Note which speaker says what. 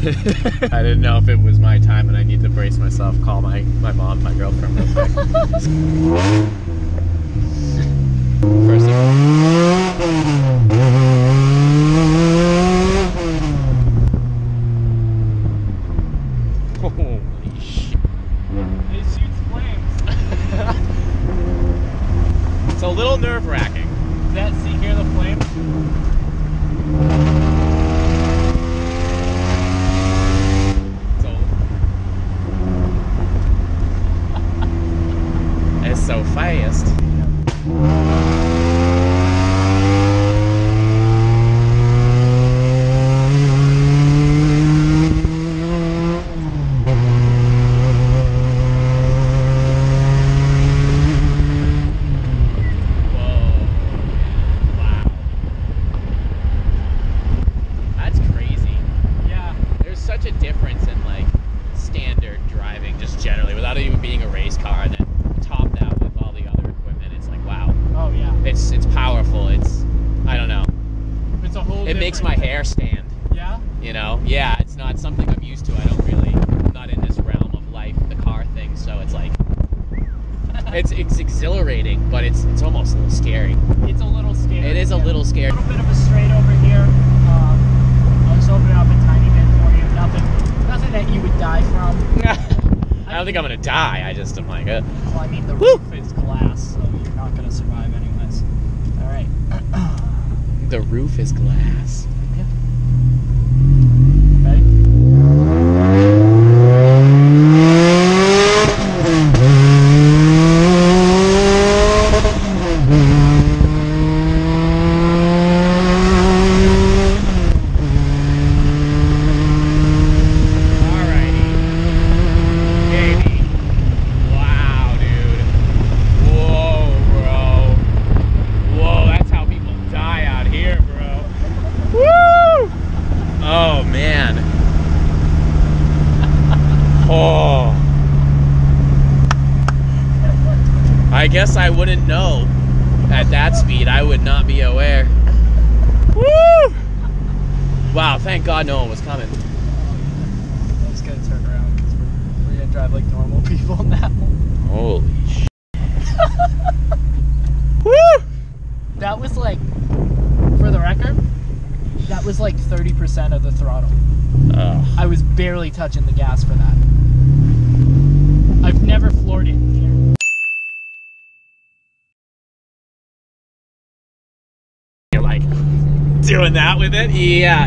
Speaker 1: I didn't know if it was my time and I need to brace myself. Call my mom, my girlfriend real quick. First holy shit.
Speaker 2: It shoots flames.
Speaker 1: It's a little nerve-wracking.
Speaker 2: See, hear the flame?
Speaker 1: It's so fast. Such a difference in like standard driving just generally without even being a race car, and then top that with all the other equipment. It's like, wow.
Speaker 2: Oh yeah.
Speaker 1: It's powerful. It's, I don't know.
Speaker 2: It's a whole
Speaker 1: It makes my hair stand.
Speaker 2: Yeah?
Speaker 1: You know? Yeah, it's not something I'm used to. I'm not in this realm of life, the car thing, so it's like it's exhilarating, but it's almost a little scary.
Speaker 2: It's a little scary.
Speaker 1: It is a little scary.
Speaker 2: A little bit of a straight over here. I'll just open it up a tiny bit for you. Nothing that you would die from.
Speaker 1: I don't think I'm gonna die. I just am like,
Speaker 2: well, I mean, the roof is glass, so you're not gonna survive anyways. All right.
Speaker 1: The roof is glass.
Speaker 2: Yeah. Ready?
Speaker 1: Oh man. Oh. I guess I wouldn't know. At that speed, I would not be aware. Woo! Wow, thank God no one was coming.
Speaker 2: I just gotta turn around because we're gonna drive like normal people now.
Speaker 1: Holy shit. Woo!
Speaker 2: That was like, for the record, that was like 30% of the throttle. I was barely touching the gas for that. I've never floored it in here.
Speaker 1: You're like doing that with it? Yeah.